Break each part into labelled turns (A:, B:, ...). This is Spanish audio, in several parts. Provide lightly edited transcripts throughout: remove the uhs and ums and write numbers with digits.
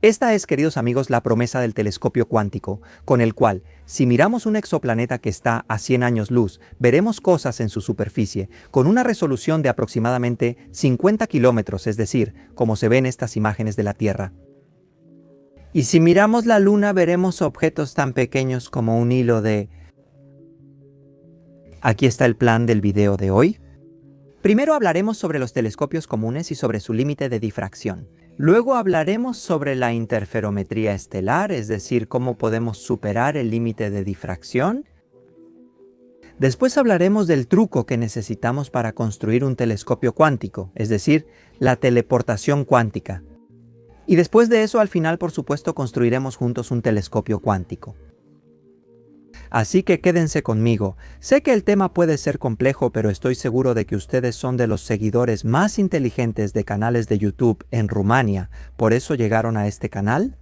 A: Esta es, queridos amigos, la promesa del telescopio cuántico, con el cual, si miramos un exoplaneta que está a 100 años luz, veremos cosas en su superficie, con una resolución de aproximadamente 50 kilómetros, es decir, como se ven estas imágenes de la Tierra. Y si miramos la Luna, veremos objetos tan pequeños como un hilo de... Aquí está el plan del video de hoy. Primero hablaremos sobre los telescopios comunes y sobre su límite de difracción. Luego hablaremos sobre la interferometría estelar, es decir, cómo podemos superar el límite de difracción. Después hablaremos del truco que necesitamos para construir un telescopio cuántico, es decir, la teleportación cuántica. Y después de eso, al final, por supuesto, construiremos juntos un telescopio cuántico. Así que quédense conmigo. Sé que el tema puede ser complejo, pero estoy seguro de que ustedes son de los seguidores más inteligentes de canales de YouTube en Rumania. ¿Por eso llegaron a este canal?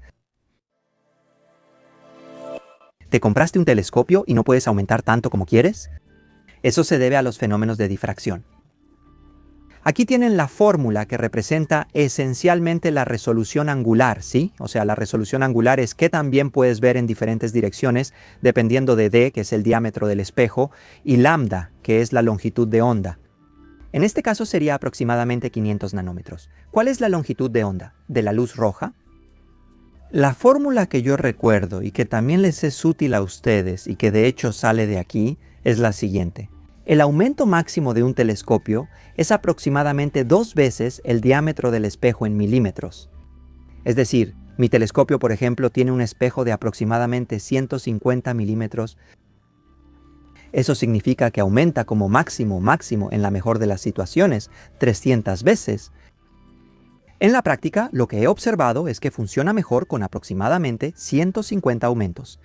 A: ¿Te compraste un telescopio y no puedes aumentar tanto como quieres? Eso se debe a los fenómenos de difracción. Aquí tienen la fórmula que representa esencialmente la resolución angular, ¿sí? O sea, la resolución angular es qué tan bien puedes ver en diferentes direcciones, dependiendo de d, que es el diámetro del espejo, y lambda, que es la longitud de onda. En este caso sería aproximadamente 500 nanómetros. ¿Cuál es la longitud de onda de la luz roja? La fórmula que yo recuerdo y que también les es útil a ustedes y que de hecho sale de aquí es la siguiente. El aumento máximo de un telescopio es aproximadamente 2 veces el diámetro del espejo en milímetros. Es decir, mi telescopio, por ejemplo, tiene un espejo de aproximadamente 150 milímetros. Eso significa que aumenta como máximo, en la mejor de las situaciones, 300 veces. En la práctica, lo que he observado es que funciona mejor con aproximadamente 150 aumentos.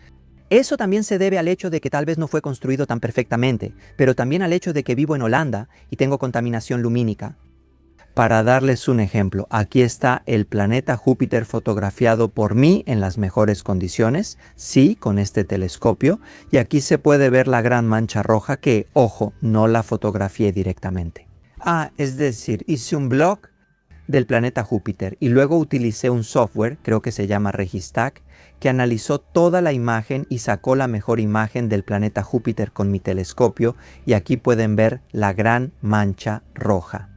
A: Eso también se debe al hecho de que tal vez no fue construido tan perfectamente, pero también al hecho de que vivo en Holanda y tengo contaminación lumínica. Para darles un ejemplo, aquí está el planeta Júpiter fotografiado por mí en las mejores condiciones, sí, con este telescopio, y aquí se puede ver la gran mancha roja que, ojo, no la fotografié directamente. Es decir, hice un blog del planeta Júpiter y luego utilicé un software, creo que se llama Registac, que analizó toda la imagen y sacó la mejor imagen del planeta Júpiter con mi telescopio, y aquí pueden ver la gran mancha roja.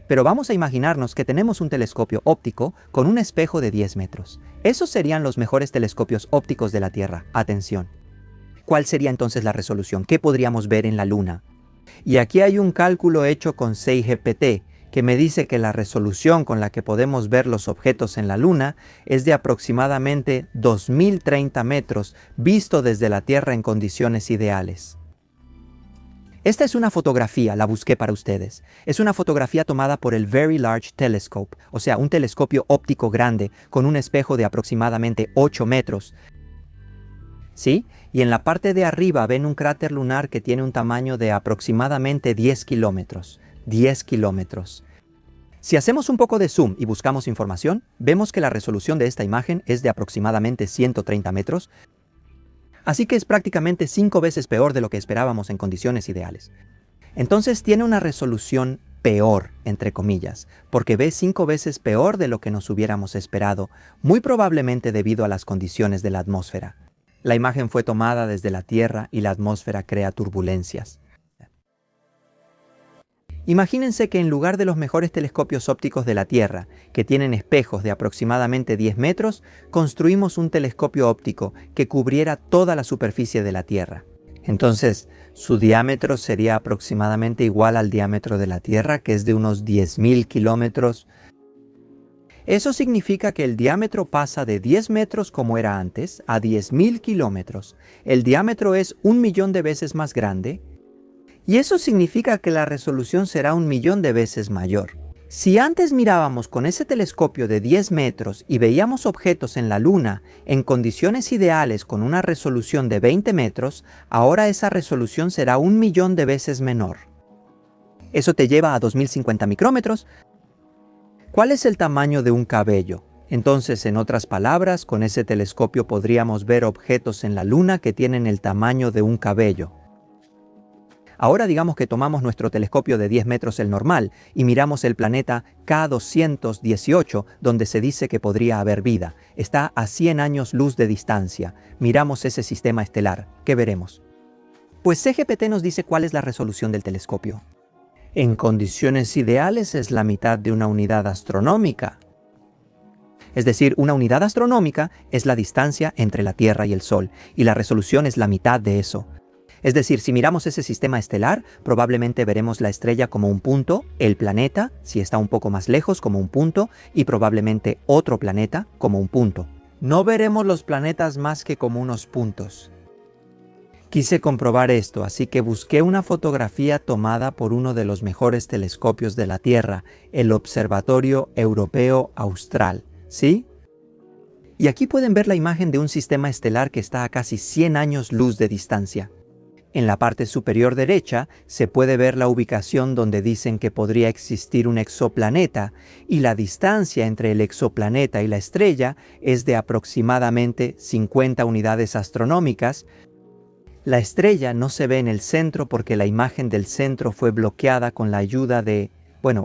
A: Pero vamos a imaginarnos que tenemos un telescopio óptico con un espejo de 10 metros. Esos serían los mejores telescopios ópticos de la Tierra. Atención. ¿Cuál sería entonces la resolución? ¿Qué podríamos ver en la Luna? Y aquí hay un cálculo hecho con 6GPT, que me dice que la resolución con la que podemos ver los objetos en la Luna es de aproximadamente 2030 metros, visto desde la Tierra en condiciones ideales. Esta es una fotografía, la busqué para ustedes. Es una fotografía tomada por el Very Large Telescope, o sea, un telescopio óptico grande con un espejo de aproximadamente 8 metros. ¿Sí? Y en la parte de arriba ven un cráter lunar que tiene un tamaño de aproximadamente 10 kilómetros. 10 kilómetros. Si hacemos un poco de zoom y buscamos información, vemos que la resolución de esta imagen es de aproximadamente 130 metros, así que es prácticamente 5 veces peor de lo que esperábamos en condiciones ideales. Entonces tiene una resolución peor, entre comillas, porque ve 5 veces peor de lo que nos hubiéramos esperado, muy probablemente debido a las condiciones de la atmósfera. La imagen fue tomada desde la Tierra y la atmósfera crea turbulencias. Imagínense que en lugar de los mejores telescopios ópticos de la Tierra, que tienen espejos de aproximadamente 10 metros, construimos un telescopio óptico que cubriera toda la superficie de la Tierra. Entonces, su diámetro sería aproximadamente igual al diámetro de la Tierra, que es de unos 10.000 kilómetros. Eso significa que el diámetro pasa de 10 metros como era antes a 10.000 kilómetros. El diámetro es 1.000.000 de veces más grande. Y eso significa que la resolución será 1.000.000 de veces mayor. Si antes mirábamos con ese telescopio de 10 metros y veíamos objetos en la Luna en condiciones ideales con una resolución de 20 metros, ahora esa resolución será 1.000.000 de veces menor. Eso te lleva a 2.050 micrómetros. ¿Cuál es el tamaño de un cabello? Entonces, en otras palabras, con ese telescopio podríamos ver objetos en la Luna que tienen el tamaño de un cabello. Ahora digamos que tomamos nuestro telescopio de 10 metros el normal y miramos el planeta K218, donde se dice que podría haber vida. Está a 100 años luz de distancia. Miramos ese sistema estelar. ¿Qué veremos? Pues CGPT nos dice cuál es la resolución del telescopio. En condiciones ideales es la mitad de una unidad astronómica. Es decir, una unidad astronómica es la distancia entre la Tierra y el Sol, y la resolución es la mitad de eso. Es decir, si miramos ese sistema estelar, probablemente veremos la estrella como un punto, el planeta, si está un poco más lejos, como un punto, y probablemente otro planeta como un punto. No veremos los planetas más que como unos puntos. Quise comprobar esto, así que busqué una fotografía tomada por uno de los mejores telescopios de la Tierra, el Observatorio Europeo Austral. ¿Sí? Y aquí pueden ver la imagen de un sistema estelar que está a casi 100 años luz de distancia. En la parte superior derecha se puede ver la ubicación donde dicen que podría existir un exoplaneta, y la distancia entre el exoplaneta y la estrella es de aproximadamente 50 unidades astronómicas. La estrella no se ve en el centro porque la imagen del centro fue bloqueada con la ayuda de,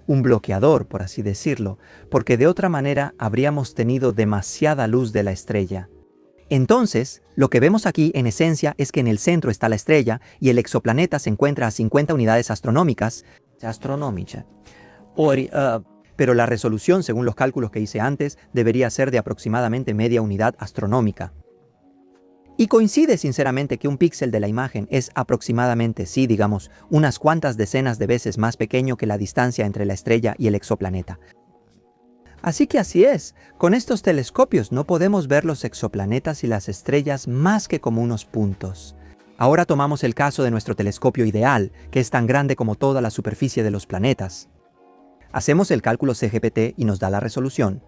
A: un bloqueador, por así decirlo, porque de otra manera habríamos tenido demasiada luz de la estrella. Entonces, lo que vemos aquí en esencia es que en el centro está la estrella y el exoplaneta se encuentra a 50 unidades astronómicas. Pero la resolución, según los cálculos que hice antes, debería ser de aproximadamente media unidad astronómica. Y coincide sinceramente que un píxel de la imagen es aproximadamente, sí, digamos, unas cuantas decenas de veces más pequeño que la distancia entre la estrella y el exoplaneta. Así que así es, con estos telescopios no podemos ver los exoplanetas y las estrellas más que como unos puntos. Ahora tomamos el caso de nuestro telescopio ideal, que es tan grande como toda la superficie de los planetas. Hacemos el cálculo CGPT y nos da la resolución.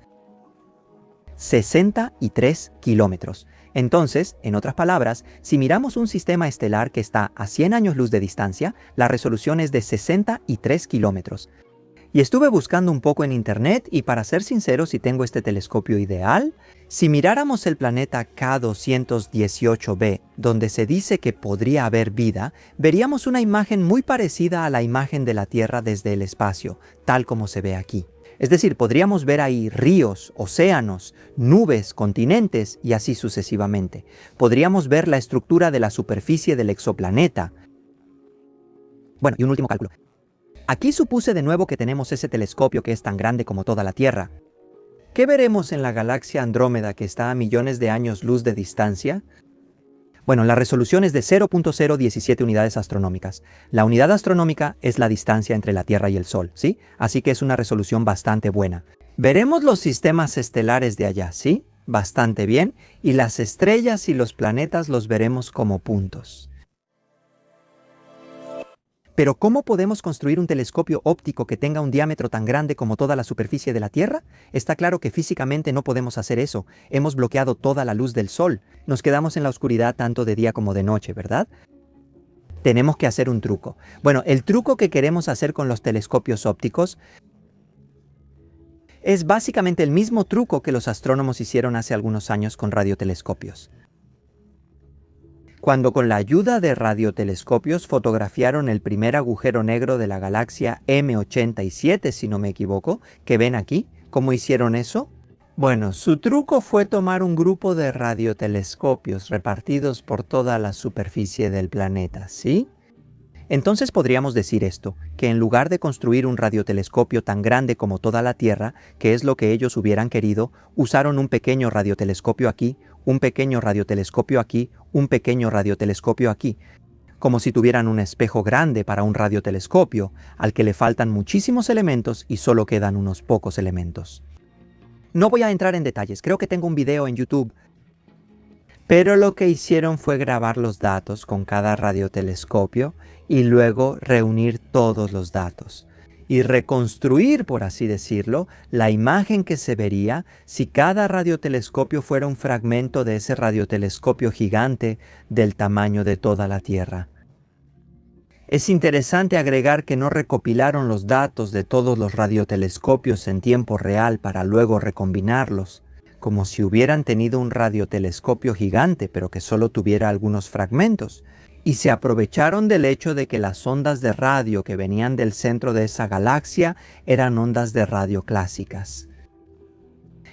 A: 63 kilómetros. Entonces, en otras palabras, si miramos un sistema estelar que está a 100 años luz de distancia, la resolución es de 63 kilómetros. Y estuve buscando un poco en internet y para ser sincero, si tengo este telescopio ideal, si miráramos el planeta K218b, donde se dice que podría haber vida, veríamos una imagen muy parecida a la imagen de la Tierra desde el espacio, tal como se ve aquí. Es decir, podríamos ver ahí ríos, océanos, nubes, continentes y así sucesivamente. Podríamos ver la estructura de la superficie del exoplaneta. Y un último cálculo. Aquí supuse de nuevo que tenemos ese telescopio que es tan grande como toda la Tierra. ¿Qué veremos en la galaxia Andrómeda que está a millones de años luz de distancia? La resolución es de 0.017 unidades astronómicas. La unidad astronómica es la distancia entre la Tierra y el Sol, ¿sí? Así que es una resolución bastante buena. Veremos los sistemas estelares de allá, ¿sí? Bastante bien. Y las estrellas y los planetas los veremos como puntos. Pero ¿cómo podemos construir un telescopio óptico que tenga un diámetro tan grande como toda la superficie de la Tierra? Está claro que físicamente no podemos hacer eso. Hemos bloqueado toda la luz del Sol. Nos quedamos en la oscuridad tanto de día como de noche, ¿verdad? Tenemos que hacer un truco. El truco que queremos hacer con los telescopios ópticos es básicamente el mismo truco que los astrónomos hicieron hace algunos años con radiotelescopios. Cuando con la ayuda de radiotelescopios fotografiaron el primer agujero negro de la galaxia M87, si no me equivoco, que ven aquí, ¿cómo hicieron eso? Su truco fue tomar un grupo de radiotelescopios repartidos por toda la superficie del planeta, ¿sí? Entonces podríamos decir esto, que en lugar de construir un radiotelescopio tan grande como toda la Tierra, que es lo que ellos hubieran querido, usaron un pequeño radiotelescopio aquí, un pequeño radiotelescopio aquí, un pequeño radiotelescopio aquí, como si tuvieran un espejo grande para un radiotelescopio, al que le faltan muchísimos elementos y solo quedan unos pocos elementos. No voy a entrar en detalles, creo que tengo un video en YouTube. Pero lo que hicieron fue grabar los datos con cada radiotelescopio y luego reunir todos los datos y reconstruir, por así decirlo, la imagen que se vería si cada radiotelescopio fuera un fragmento de ese radiotelescopio gigante del tamaño de toda la Tierra. Es interesante agregar que no recopilaron los datos de todos los radiotelescopios en tiempo real para luego recombinarlos, como si hubieran tenido un radiotelescopio gigante, pero que solo tuviera algunos fragmentos. Y se aprovecharon del hecho de que las ondas de radio que venían del centro de esa galaxia eran ondas de radio clásicas.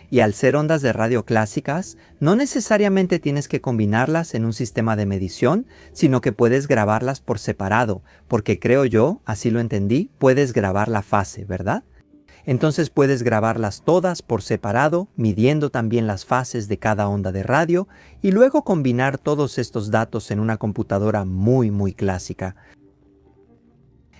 A: Y al ser ondas de radio clásicas, no necesariamente tienes que combinarlas en un sistema de medición, sino que puedes grabarlas por separado, porque creo yo, así lo entendí, puedes grabar la fase, ¿verdad? Entonces puedes grabarlas todas por separado, midiendo también las fases de cada onda de radio, y luego combinar todos estos datos en una computadora muy clásica.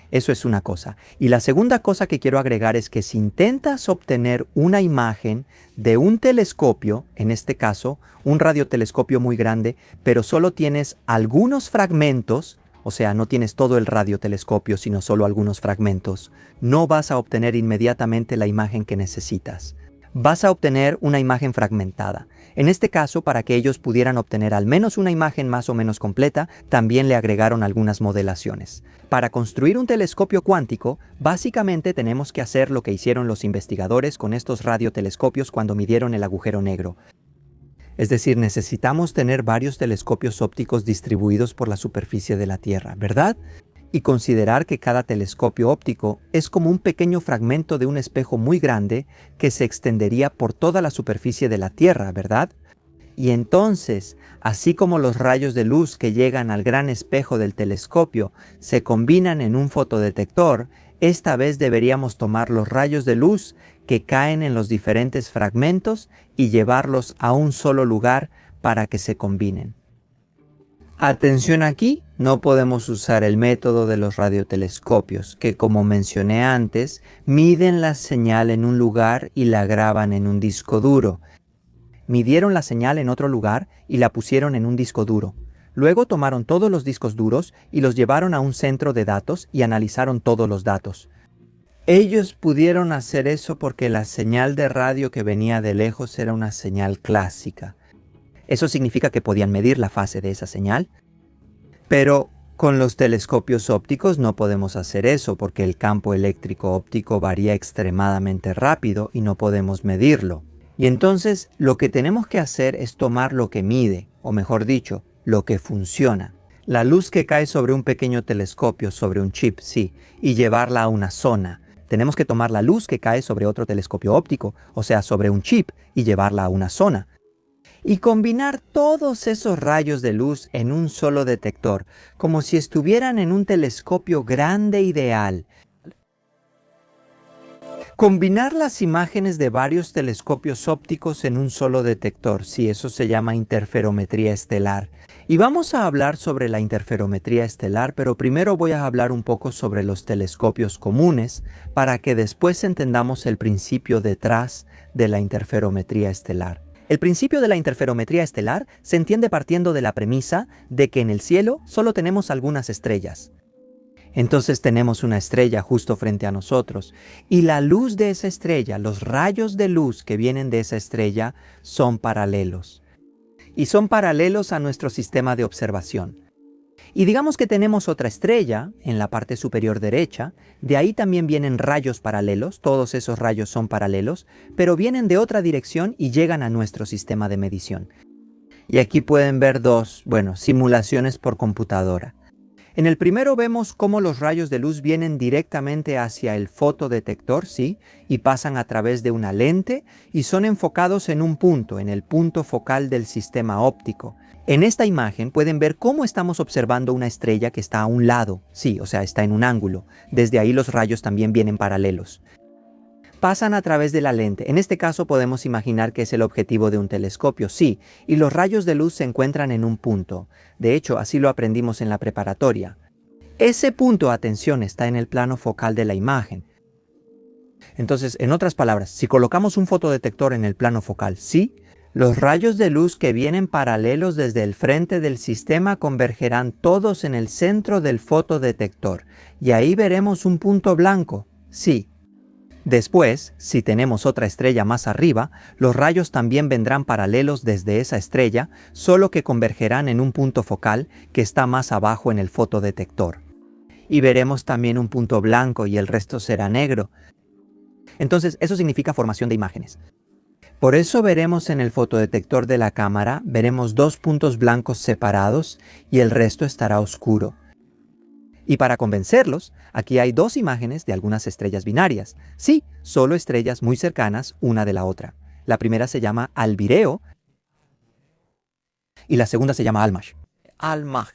A: Eso es una cosa. Y la segunda cosa que quiero agregar es que si intentas obtener una imagen de un telescopio, en este caso, un radiotelescopio muy grande, pero solo tienes algunos fragmentos, o sea, no tienes todo el radiotelescopio, sino solo algunos fragmentos, no vas a obtener inmediatamente la imagen que necesitas. Vas a obtener una imagen fragmentada. En este caso, para que ellos pudieran obtener al menos una imagen más o menos completa, también le agregaron algunas modelaciones. Para construir un telescopio cuántico, básicamente tenemos que hacer lo que hicieron los investigadores con estos radiotelescopios cuando midieron el agujero negro. Es decir, necesitamos tener varios telescopios ópticos distribuidos por la superficie de la Tierra, ¿verdad? Y considerar que cada telescopio óptico es como un pequeño fragmento de un espejo muy grande que se extendería por toda la superficie de la Tierra, ¿verdad? Y entonces, así como los rayos de luz que llegan al gran espejo del telescopio se combinan en un fotodetector, esta vez deberíamos tomar los rayos de luz que caen en los diferentes fragmentos y llevarlos a un solo lugar para que se combinen. Atención aquí, no podemos usar el método de los radiotelescopios, que como mencioné antes, miden la señal en un lugar y la graban en un disco duro. Midieron la señal en otro lugar y la pusieron en un disco duro. Luego tomaron todos los discos duros y los llevaron a un centro de datos y analizaron todos los datos. Ellos pudieron hacer eso porque la señal de radio que venía de lejos era una señal clásica. Eso significa que podían medir la fase de esa señal. Pero con los telescopios ópticos no podemos hacer eso porque el campo eléctrico óptico varía extremadamente rápido y no podemos medirlo. Y entonces lo que tenemos que hacer es tomar lo que mide, o mejor dicho, lo que funciona. La luz que cae sobre un pequeño telescopio, sobre un chip, sí, y llevarla a una zona. Tenemos que tomar la luz que cae sobre otro telescopio óptico, o sea, sobre un chip, y llevarla a una zona. Y combinar todos esos rayos de luz en un solo detector, como si estuvieran en un telescopio grande ideal. Combinar las imágenes de varios telescopios ópticos en un solo detector, sí, eso se llama interferometría estelar. Y vamos a hablar sobre la interferometría estelar, pero primero voy a hablar un poco sobre los telescopios comunes, para que después entendamos el principio detrás de la interferometría estelar. El principio de la interferometría estelar se entiende partiendo de la premisa de que en el cielo solo tenemos algunas estrellas. Entonces tenemos una estrella justo frente a nosotros y la luz de esa estrella, los rayos de luz que vienen de esa estrella son paralelos. Y son paralelos a nuestro sistema de observación. Y digamos que tenemos otra estrella en la parte superior derecha, de ahí también vienen rayos paralelos, todos esos rayos son paralelos, pero vienen de otra dirección y llegan a nuestro sistema de medición. Y aquí pueden ver simulaciones por computadora. En el primero vemos cómo los rayos de luz vienen directamente hacia el fotodetector, ¿sí? Y pasan a través de una lente y son enfocados en un punto, en el punto focal del sistema óptico. En esta imagen pueden ver cómo estamos observando una estrella que está a un lado, sí, o sea, está en un ángulo. Desde ahí los rayos también vienen paralelos. Pasan a través de la lente. En este caso podemos imaginar que es el objetivo de un telescopio, sí, y los rayos de luz se encuentran en un punto. De hecho, así lo aprendimos en la preparatoria. Ese punto, atención, está en el plano focal de la imagen. Entonces, en otras palabras, si colocamos un fotodetector en el plano focal, sí, los rayos de luz que vienen paralelos desde el frente del sistema convergerán todos en el centro del fotodetector, y ahí veremos un punto blanco, sí. Después, si tenemos otra estrella más arriba, los rayos también vendrán paralelos desde esa estrella, solo que convergerán en un punto focal que está más abajo en el fotodetector. Y veremos también un punto blanco y el resto será negro. Entonces, eso significa formación de imágenes. Por eso veremos en el fotodetector de la cámara, veremos dos puntos blancos separados y el resto estará oscuro. Y para convencerlos, aquí hay dos imágenes de algunas estrellas binarias. Sí, solo estrellas muy cercanas una de la otra. La primera se llama Albireo y la segunda se llama Almaj.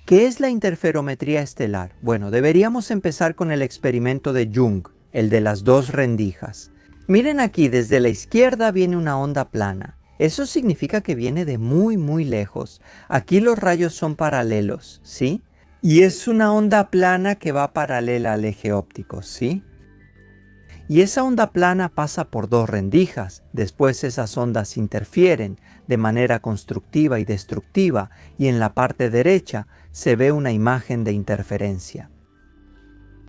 A: ¿Qué es la interferometría estelar? Bueno, deberíamos empezar con el experimento de Young, el de las dos rendijas. Miren aquí, desde la izquierda viene una onda plana. Eso significa que viene de muy lejos. Aquí los rayos son paralelos, ¿sí? Y es una onda plana que va paralela al eje óptico, ¿sí? Y esa onda plana pasa por dos rendijas. Después esas ondas interfieren de manera constructiva y destructiva, y en la parte derecha se ve una imagen de interferencia.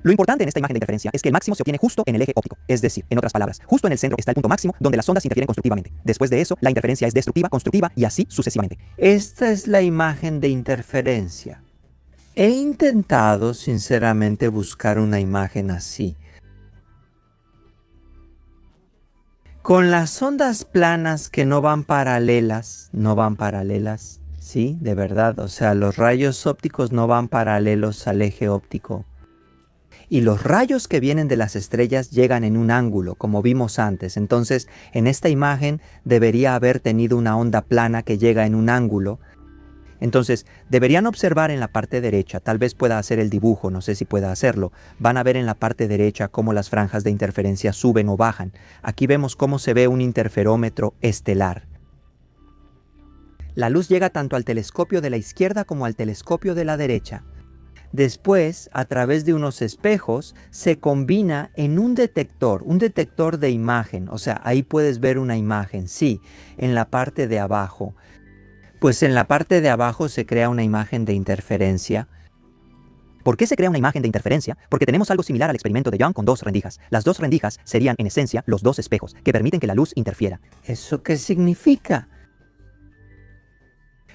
A: Lo importante en esta imagen de interferencia es que el máximo se obtiene justo en el eje óptico, es decir, en otras palabras, justo en el centro está el punto máximo donde las ondas interfieren constructivamente. Después de eso, la interferencia es destructiva, constructiva y así sucesivamente. Esta es la imagen de interferencia. He intentado sinceramente buscar una imagen así. Con las ondas planas que no van paralelas, ¿sí? De verdad, o sea, los rayos ópticos no van paralelos al eje óptico. Y los rayos que vienen de las estrellas llegan en un ángulo, como vimos antes. Entonces, en esta imagen debería haber tenido una onda plana que llega en un ángulo. Entonces, deberían observar en la parte derecha, tal vez pueda hacer el dibujo, no sé si pueda hacerlo. Van a ver en la parte derecha cómo las franjas de interferencia suben o bajan. Aquí vemos cómo se ve un interferómetro estelar. La luz llega tanto al telescopio de la izquierda como al telescopio de la derecha. Después, a través de unos espejos, se combina en un detector de imagen. O sea, ahí puedes ver una imagen, sí, en la parte de abajo. Pues en la parte de abajo se crea una imagen de interferencia. ¿Por qué se crea una imagen de interferencia? Porque tenemos algo similar al experimento de Young con dos rendijas. Las dos rendijas serían, en esencia, los dos espejos, que permiten que la luz interfiera. ¿Eso qué significa?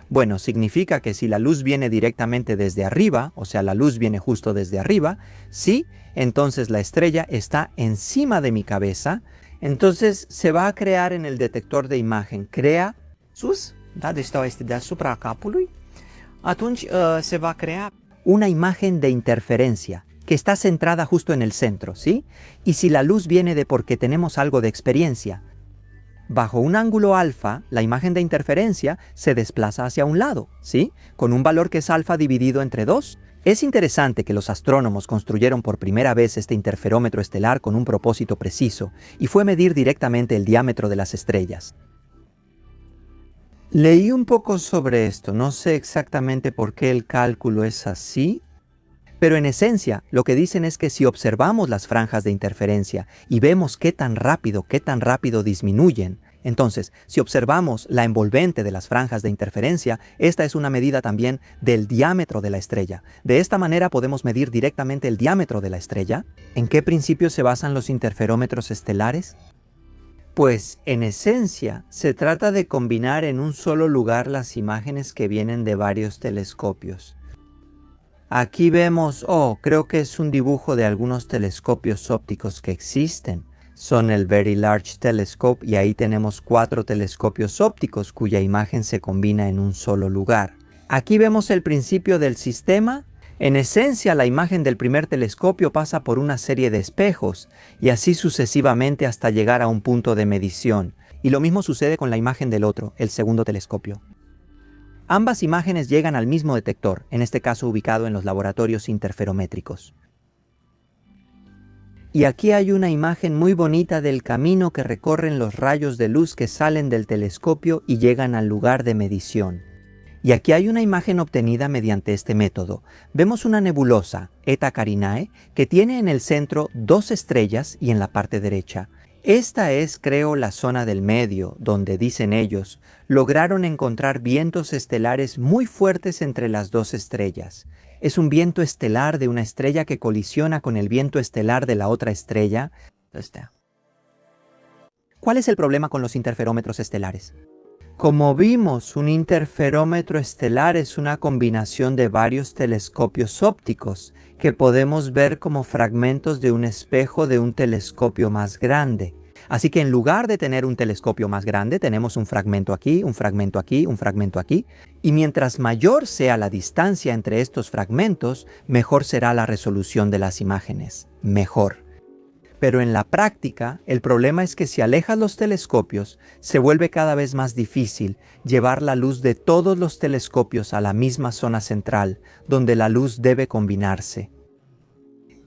A: Bueno, significa que si la luz viene directamente desde arriba, o sea, la luz viene justo desde arriba, sí, entonces la estrella está encima de mi cabeza, entonces se va a crear en el detector de imagen, crea sus, deci este deasupra capului, atunci se va a crear una imagen de interferencia que está centrada justo en el centro, ¿sí? Y si la luz viene de porque tenemos algo de experiencia, bajo un ángulo alfa, la imagen de interferencia se desplaza hacia un lado, ¿sí? Con un valor que es alfa dividido entre 2. Es interesante que los astrónomos construyeron por primera vez este interferómetro estelar con un propósito preciso, y fue medir directamente el diámetro de las estrellas. Leí un poco sobre esto, no sé exactamente por qué el cálculo es así, pero en esencia lo que dicen es que si observamos las franjas de interferencia y vemos qué tan rápido disminuyen, entonces si observamos la envolvente de las franjas de interferencia, esta es una medida también del diámetro de la estrella. De esta manera podemos medir directamente el diámetro de la estrella. ¿En qué principios se basan los interferómetros estelares? Pues en esencia se trata de combinar en un solo lugar las imágenes que vienen de varios telescopios. Aquí vemos, creo que es un dibujo de algunos telescopios ópticos que existen. Son el Very Large Telescope y ahí tenemos 4 telescopios ópticos cuya imagen se combina en un solo lugar. Aquí vemos el principio del sistema. En esencia, la imagen del primer telescopio pasa por una serie de espejos y así sucesivamente hasta llegar a un punto de medición. Y lo mismo sucede con la imagen del otro, el segundo telescopio. Ambas imágenes llegan al mismo detector, en este caso ubicado en los laboratorios interferométricos. Y aquí hay una imagen muy bonita del camino que recorren los rayos de luz que salen del telescopio y llegan al lugar de medición. Y aquí hay una imagen obtenida mediante este método. Vemos una nebulosa, Eta Carinae, que tiene en el centro 2 estrellas y en la parte derecha. Esta es, creo, la zona del medio, donde, dicen ellos, lograron encontrar vientos estelares muy fuertes entre las 2 estrellas. Es un viento estelar de una estrella que colisiona con el viento estelar de la otra estrella. ¿Cuál es el problema con los interferómetros estelares? Como vimos, un interferómetro estelar es una combinación de varios telescopios ópticos que podemos ver como fragmentos de un espejo de un telescopio más grande. Así que en lugar de tener un telescopio más grande, tenemos un fragmento aquí, un fragmento aquí, un fragmento aquí. Y mientras mayor sea la distancia entre estos fragmentos, mejor será la resolución de las imágenes. Mejor. Pero en la práctica, el problema es que si alejas los telescopios, se vuelve cada vez más difícil llevar la luz de todos los telescopios a la misma zona central, donde la luz debe combinarse.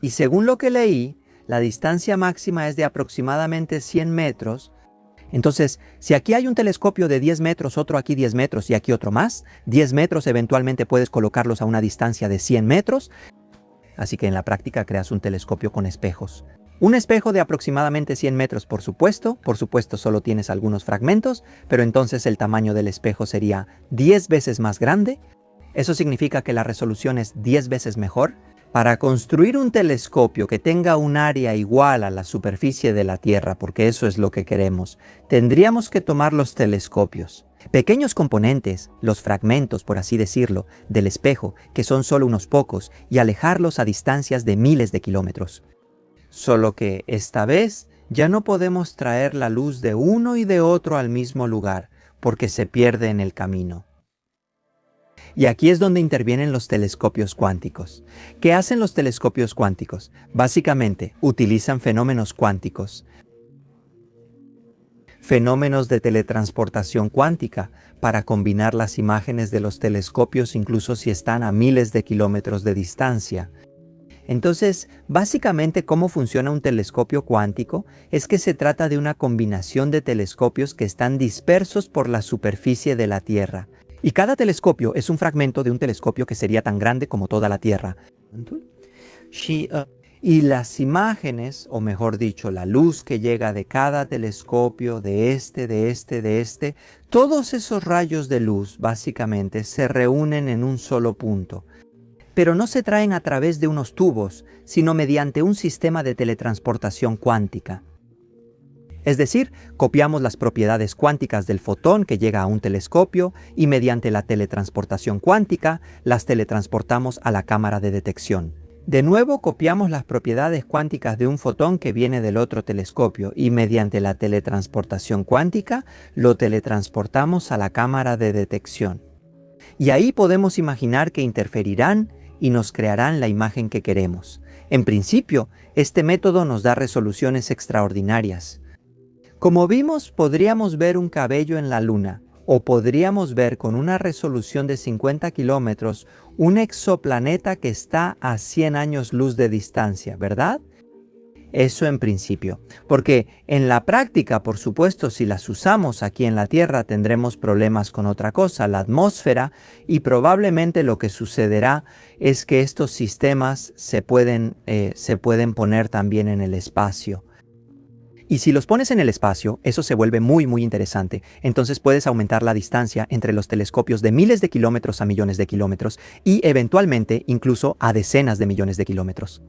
A: Y según lo que leí, la distancia máxima es de aproximadamente 100 metros. Entonces, si aquí hay un telescopio de 10 metros, otro aquí 10 metros y aquí otro más, 10 metros eventualmente puedes colocarlos a una distancia de 100 metros. Así que en la práctica creas un telescopio con espejos. Un espejo de aproximadamente 100 metros, por supuesto solo tienes algunos fragmentos, pero entonces el tamaño del espejo sería 10 veces más grande. Eso significa que la resolución es 10 veces mejor. Para construir un telescopio que tenga un área igual a la superficie de la Tierra, porque eso es lo que queremos, tendríamos que tomar los telescopios, pequeños componentes, los fragmentos, por así decirlo, del espejo, que son solo unos pocos, y alejarlos a distancias de miles de kilómetros. Solo que esta vez ya no podemos traer la luz de uno y de otro al mismo lugar, porque se pierde en el camino. Y aquí es donde intervienen los telescopios cuánticos. ¿Qué hacen los telescopios cuánticos? Básicamente, utilizan fenómenos cuánticos. Fenómenos de teletransportación cuántica para combinar las imágenes de los telescopios incluso si están a miles de kilómetros de distancia. Entonces, básicamente, ¿cómo funciona un telescopio cuántico? Es que se trata de una combinación de telescopios que están dispersos por la superficie de la Tierra. Y cada telescopio es un fragmento de un telescopio que sería tan grande como toda la Tierra. Y las imágenes, o mejor dicho, la luz que llega de cada telescopio, de este, todos esos rayos de luz, básicamente, se reúnen en un solo punto. Pero no se traen a través de unos tubos, sino mediante un sistema de teletransportación cuántica. Es decir, copiamos las propiedades cuánticas del fotón que llega a un telescopio y mediante la teletransportación cuántica las teletransportamos a la cámara de detección. De nuevo copiamos las propiedades cuánticas de un fotón que viene del otro telescopio y mediante la teletransportación cuántica lo teletransportamos a la cámara de detección. Y ahí podemos imaginar que interferirán y nos crearán la imagen que queremos. En principio, este método nos da resoluciones extraordinarias. Como vimos, podríamos ver un cabello en la Luna, o podríamos ver con una resolución de 50 kilómetros un exoplaneta que está a 100 años luz de distancia, ¿verdad? Eso en principio, porque en la práctica, por supuesto, si las usamos aquí en la Tierra tendremos problemas con otra cosa, la atmósfera, y probablemente lo que sucederá es que estos sistemas se pueden poner también en el espacio. Y si los pones en el espacio, eso se vuelve muy interesante. Entonces puedes aumentar la distancia entre los telescopios de miles de kilómetros a millones de kilómetros y eventualmente incluso a decenas de millones de kilómetros.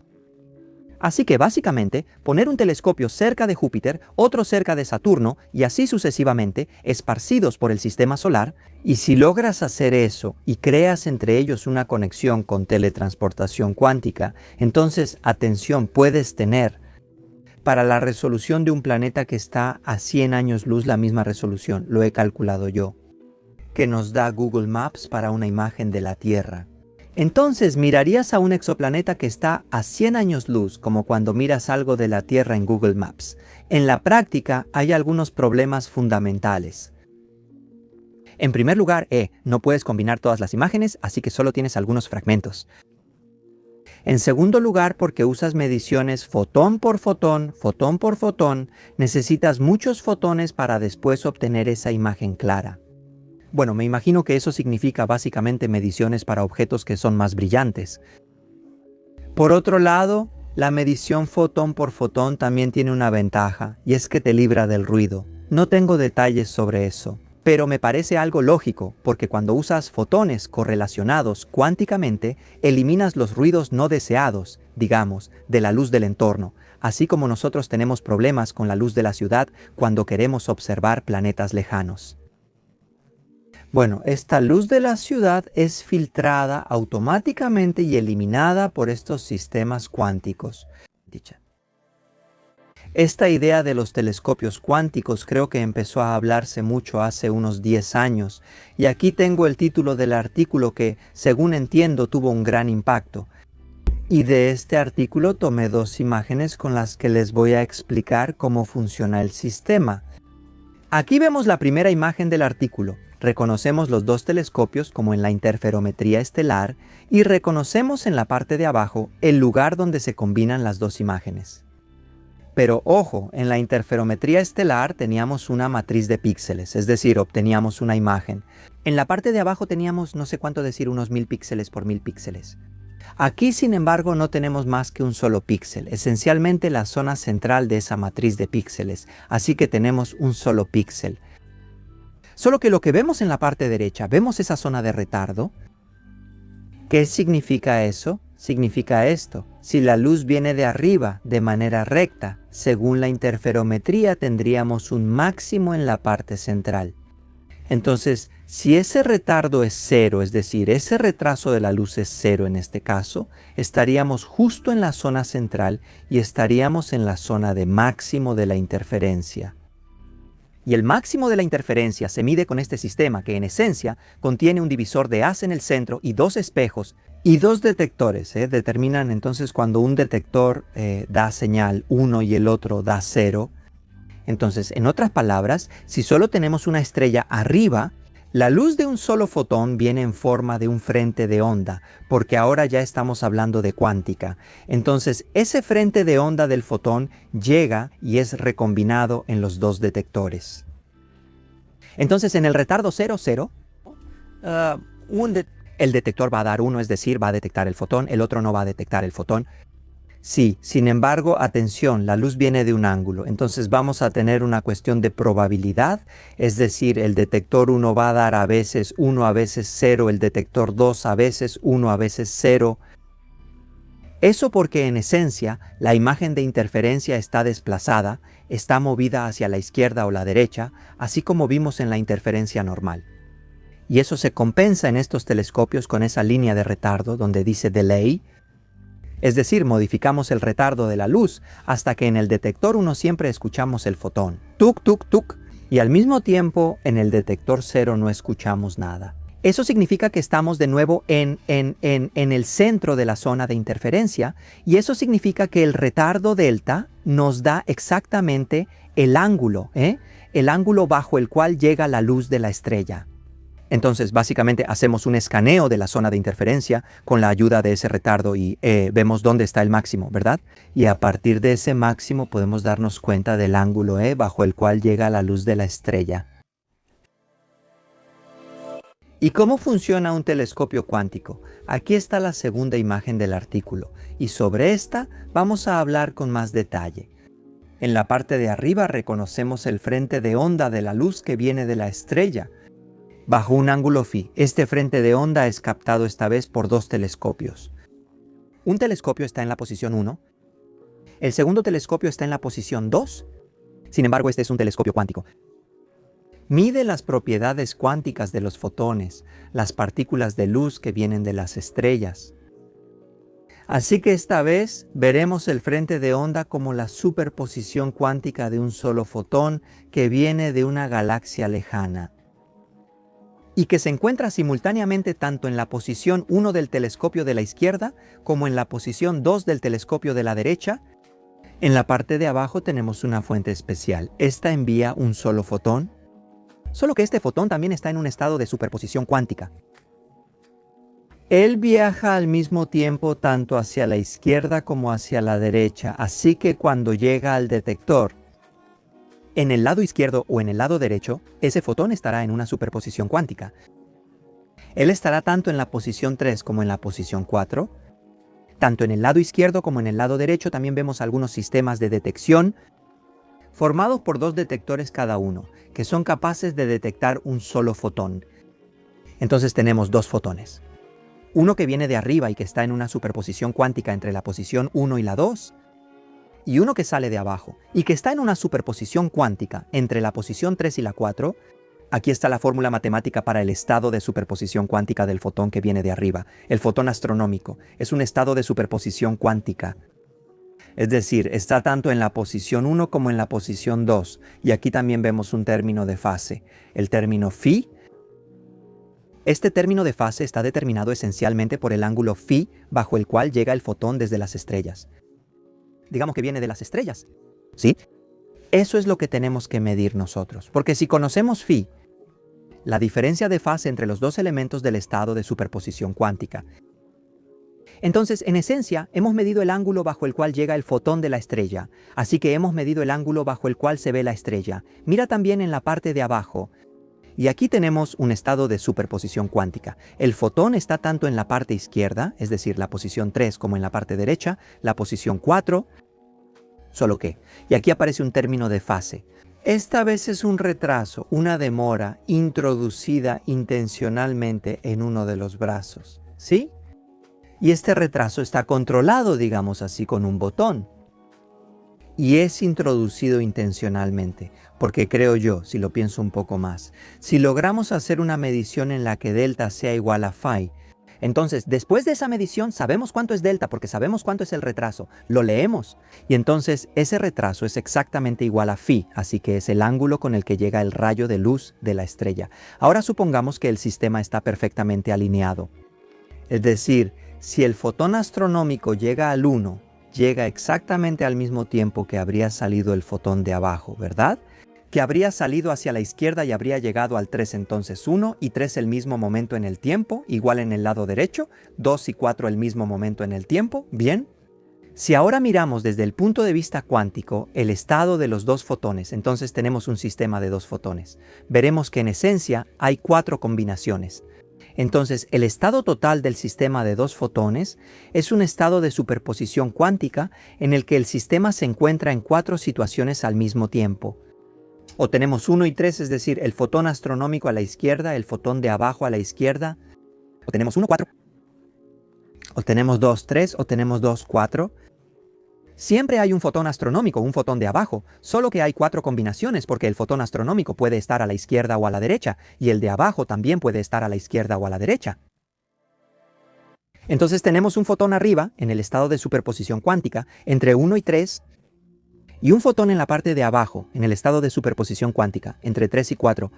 A: Así que básicamente, poner un telescopio cerca de Júpiter, otro cerca de Saturno y así sucesivamente, esparcidos por el sistema solar, y si logras hacer eso y creas entre ellos una conexión con teletransportación cuántica, entonces, atención, puedes tener para la resolución de un planeta que está a 100 años luz la misma resolución, lo he calculado yo, que nos da Google Maps para una imagen de la Tierra. Entonces mirarías a un exoplaneta que está a 100 años luz, como cuando miras algo de la Tierra en Google Maps. En la práctica hay algunos problemas fundamentales. En primer lugar, no puedes combinar todas las imágenes, así que solo tienes algunos fragmentos. En segundo lugar, porque usas mediciones fotón por fotón, necesitas muchos fotones para después obtener esa imagen clara. Bueno, me imagino que eso significa básicamente mediciones para objetos que son más brillantes. Por otro lado, la medición fotón por fotón también tiene una ventaja, y es que te libra del ruido. No tengo detalles sobre eso, pero me parece algo lógico, porque cuando usas fotones correlacionados cuánticamente, eliminas los ruidos no deseados, digamos, de la luz del entorno, así como nosotros tenemos problemas con la luz de la ciudad cuando queremos observar planetas lejanos. Bueno, esta luz de la ciudad es filtrada automáticamente y eliminada por estos sistemas cuánticos. Esta idea de los telescopios cuánticos creo que empezó a hablarse mucho hace unos 10 años, y aquí tengo el título del artículo que, según entiendo, tuvo un gran impacto. Y de este artículo tomé dos imágenes con las que les voy a explicar cómo funciona el sistema. Aquí vemos la primera imagen del artículo. Reconocemos los dos telescopios como en la interferometría estelar y reconocemos en la parte de abajo el lugar donde se combinan las dos imágenes. Pero ojo, en la interferometría estelar teníamos una matriz de píxeles, es decir, obteníamos una imagen. En la parte de abajo teníamos, no sé cuánto decir, unos 1000 píxeles por 1000 píxeles. Aquí, sin embargo, no tenemos más que un solo píxel, esencialmente la zona central de esa matriz de píxeles, así que tenemos un solo píxel. Solo que lo que vemos en la parte derecha, vemos esa zona de retardo. ¿Qué significa eso? Significa esto: si la luz viene de arriba de manera recta, según la interferometría tendríamos un máximo en la parte central. Entonces, si ese retardo es cero, es decir, ese retraso de la luz es cero en este caso, estaríamos justo en la zona central y estaríamos en la zona de máximo de la interferencia. Y el máximo de la interferencia se mide con este sistema que en esencia contiene un divisor de haz en el centro y dos espejos y dos detectores. Determinan entonces cuando un detector da señal 1 y el otro da 0. Entonces, en otras palabras, si solo tenemos una estrella arriba, la luz de un solo fotón viene en forma de un frente de onda, porque ahora ya estamos hablando de cuántica. Entonces, ese frente de onda del fotón llega y es recombinado en los dos detectores. Entonces, en el retardo 0, 0, el detector va a dar 1, es decir, va a detectar el fotón, el otro no va a detectar el fotón. Sí, sin embargo, atención, la luz viene de un ángulo, entonces vamos a tener una cuestión de probabilidad, es decir, el detector 1 va a dar a veces 1, a veces 0, el detector 2 a veces 1, a veces 0. Eso porque en esencia la imagen de interferencia está desplazada, está movida hacia la izquierda o la derecha, así como vimos en la interferencia normal. Y eso se compensa en estos telescopios con esa línea de retardo donde dice delay. Es decir, modificamos el retardo de la luz hasta que en el detector 1 siempre escuchamos el fotón, tuk, tuk, tuk, y al mismo tiempo en el detector 0 no escuchamos nada. Eso significa que estamos de nuevo en el centro de la zona de interferencia, y eso significa que el retardo delta nos da exactamente el ángulo bajo el cual llega la luz de la estrella. Entonces, básicamente hacemos un escaneo de la zona de interferencia con la ayuda de ese retardo y vemos dónde está el máximo, ¿verdad? Y a partir de ese máximo podemos darnos cuenta del ángulo bajo el cual llega la luz de la estrella. ¿Y cómo funciona un telescopio cuántico? Aquí está la segunda imagen del artículo, y sobre esta vamos a hablar con más detalle. En la parte de arriba reconocemos el frente de onda de la luz que viene de la estrella. Bajo un ángulo phi, este frente de onda es captado esta vez por dos telescopios. Un telescopio está en la posición 1, el segundo telescopio está en la posición 2. Sin embargo, este es un telescopio cuántico. Mide las propiedades cuánticas de los fotones, las partículas de luz que vienen de las estrellas. Así que esta vez veremos el frente de onda como la superposición cuántica de un solo fotón que viene de una galaxia lejana y que se encuentra simultáneamente tanto en la posición 1 del telescopio de la izquierda como en la posición 2 del telescopio de la derecha. En la parte de abajo tenemos una fuente especial. Esta envía un solo fotón, solo que este fotón también está en un estado de superposición cuántica. Él viaja al mismo tiempo tanto hacia la izquierda como hacia la derecha, así que cuando llega al detector, en el lado izquierdo o en el lado derecho, ese fotón estará en una superposición cuántica. Él estará tanto en la posición 3 como en la posición 4. Tanto en el lado izquierdo como en el lado derecho también vemos algunos sistemas de detección formados por dos detectores cada uno, que son capaces de detectar un solo fotón. Entonces tenemos dos fotones. Uno que viene de arriba y que está en una superposición cuántica entre la posición 1 y la 2, y uno que sale de abajo y que está en una superposición cuántica entre la posición 3 y la 4. Aquí está la fórmula matemática para el estado de superposición cuántica del fotón que viene de arriba. El fotón astronómico es un estado de superposición cuántica. Es decir, está tanto en la posición 1 como en la posición 2. Y aquí también vemos un término de fase, el término phi. Este término de fase está determinado esencialmente por el ángulo phi bajo el cual llega el fotón desde las estrellas. Digamos que viene de las estrellas, ¿sí? Eso es lo que tenemos que medir nosotros, porque si conocemos phi, la diferencia de fase entre los dos elementos del estado de superposición cuántica, entonces, en esencia, hemos medido el ángulo bajo el cual llega el fotón de la estrella, así que hemos medido el ángulo bajo el cual se ve la estrella. Mira también en la parte de abajo. Y aquí tenemos un estado de superposición cuántica. El fotón está tanto en la parte izquierda, es decir, la posición 3, como en la parte derecha, la posición 4, solo que. Y aquí aparece un término de fase. Esta vez es un retraso, una demora introducida intencionalmente en uno de los brazos, ¿sí? Y este retraso está controlado, digamos así, con un botón. Y es introducido intencionalmente, porque creo yo, si lo pienso un poco más, si logramos hacer una medición en la que delta sea igual a phi, entonces después de esa medición sabemos cuánto es delta, porque sabemos cuánto es el retraso, lo leemos, y entonces ese retraso es exactamente igual a phi, así que es el ángulo con el que llega el rayo de luz de la estrella. Ahora supongamos que el sistema está perfectamente alineado. Es decir, si el fotón astronómico llega al 1, llega exactamente al mismo tiempo que habría salido el fotón de abajo, ¿verdad? Que habría salido hacia la izquierda y habría llegado al 3, entonces 1 y 3 el mismo momento en el tiempo, igual en el lado derecho, 2 y 4 el mismo momento en el tiempo, ¿bien? Si ahora miramos desde el punto de vista cuántico el estado de los dos fotones, entonces tenemos un sistema de dos fotones. Veremos que en esencia hay 4 combinaciones. Entonces, el estado total del sistema de dos fotones es un estado de superposición cuántica en el que el sistema se encuentra en 4 situaciones al mismo tiempo. O tenemos 1 y 3, es decir, el fotón astronómico a la izquierda, el fotón de abajo a la izquierda. O tenemos 1, 4. O tenemos 2, 3, o tenemos 2, 4. Siempre hay un fotón astronómico, un fotón de abajo, solo que hay 4 combinaciones porque el fotón astronómico puede estar a la izquierda o a la derecha, y el de abajo también puede estar a la izquierda o a la derecha. Entonces tenemos un fotón arriba, en el estado de superposición cuántica, entre 1 y 3, y un fotón en la parte de abajo, en el estado de superposición cuántica, entre 3 y 4.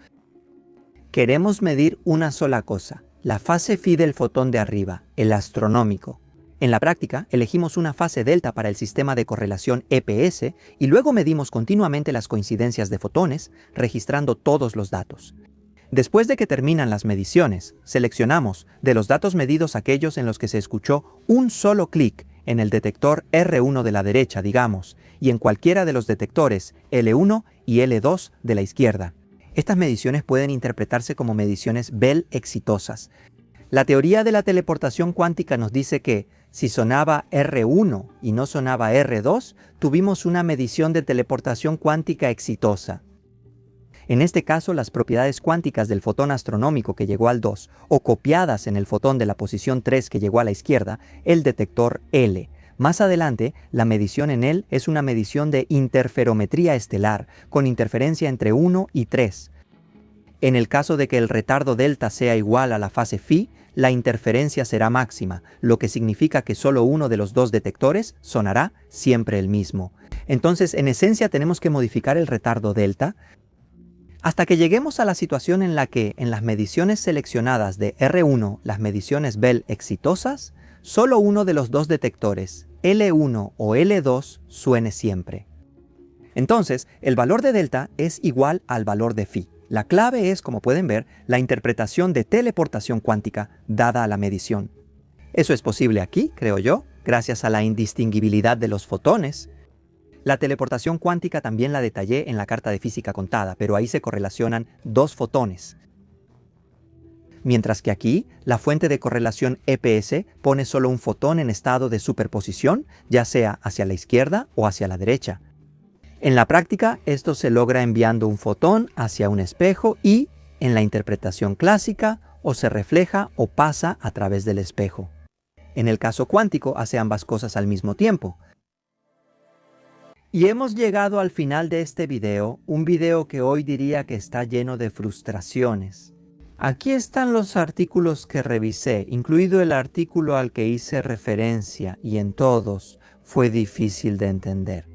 A: Queremos medir una sola cosa, la fase phi del fotón de arriba, el astronómico. En la práctica, elegimos una fase delta para el sistema de correlación EPS y luego medimos continuamente las coincidencias de fotones, registrando todos los datos. Después de que terminan las mediciones, seleccionamos de los datos medidos aquellos en los que se escuchó un solo clic en el detector R1 de la derecha, digamos, y en cualquiera de los detectores L1 y L2 de la izquierda. Estas mediciones pueden interpretarse como mediciones Bell exitosas. La teoría de la teleportación cuántica nos dice que, si sonaba R1 y no sonaba R2, tuvimos una medición de teleportación cuántica exitosa. En este caso, las propiedades cuánticas del fotón astronómico que llegó al 2, o copiadas en el fotón de la posición 3 que llegó a la izquierda, el detector L. Más adelante, la medición en él es una medición de interferometría estelar, con interferencia entre 1 y 3. En el caso de que el retardo delta sea igual a la fase phi, la interferencia será máxima, lo que significa que solo uno de los dos detectores sonará siempre el mismo. Entonces, en esencia, tenemos que modificar el retardo delta hasta que lleguemos a la situación en la que, en las mediciones seleccionadas de R1, las mediciones Bell exitosas, solo uno de los dos detectores, L1 o L2, suene siempre. Entonces, el valor de delta es igual al valor de phi. La clave es, como pueden ver, la interpretación de teleportación cuántica dada a la medición. Eso es posible aquí, creo yo, gracias a la indistinguibilidad de los fotones. La teleportación cuántica también la detallé en la carta de física contada, pero ahí se correlacionan dos fotones. Mientras que aquí, la fuente de correlación EPS pone solo un fotón en estado de superposición, ya sea hacia la izquierda o hacia la derecha. En la práctica, esto se logra enviando un fotón hacia un espejo y, en la interpretación clásica, o se refleja o pasa a través del espejo. En el caso cuántico, hace ambas cosas al mismo tiempo. Y hemos llegado al final de este video, un video que hoy diría que está lleno de frustraciones. Aquí están los artículos que revisé, incluido el artículo al que hice referencia, y en todos fue difícil de entender.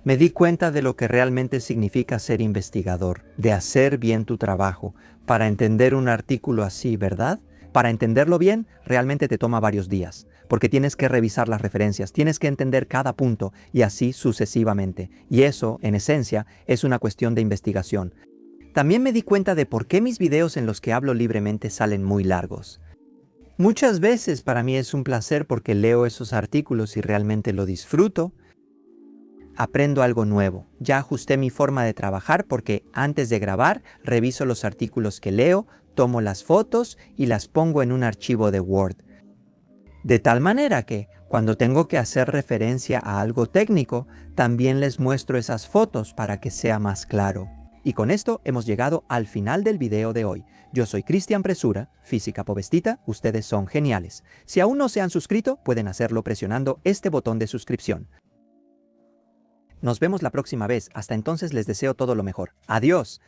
A: Me di cuenta de lo que realmente significa ser investigador, de hacer bien tu trabajo. Para entender un artículo así, ¿verdad? Para entenderlo bien, realmente te toma varios días, porque tienes que revisar las referencias, tienes que entender cada punto y así sucesivamente. Y eso, en esencia, es una cuestión de investigación. También me di cuenta de por qué mis videos en los que hablo libremente salen muy largos. Muchas veces para mí es un placer porque leo esos artículos y realmente lo disfruto. Aprendo algo nuevo. Ya ajusté mi forma de trabajar porque antes de grabar reviso los artículos que leo, tomo las fotos y las pongo en un archivo de Word. De tal manera que, cuando tengo que hacer referencia a algo técnico, también les muestro esas fotos para que sea más claro. Y con esto hemos llegado al final del video de hoy. Yo soy Cristian Presura, Física Povestita, ustedes son geniales. Si aún no se han suscrito, pueden hacerlo presionando este botón de suscripción. Nos vemos la próxima vez. Hasta entonces les deseo todo lo mejor. ¡Adiós!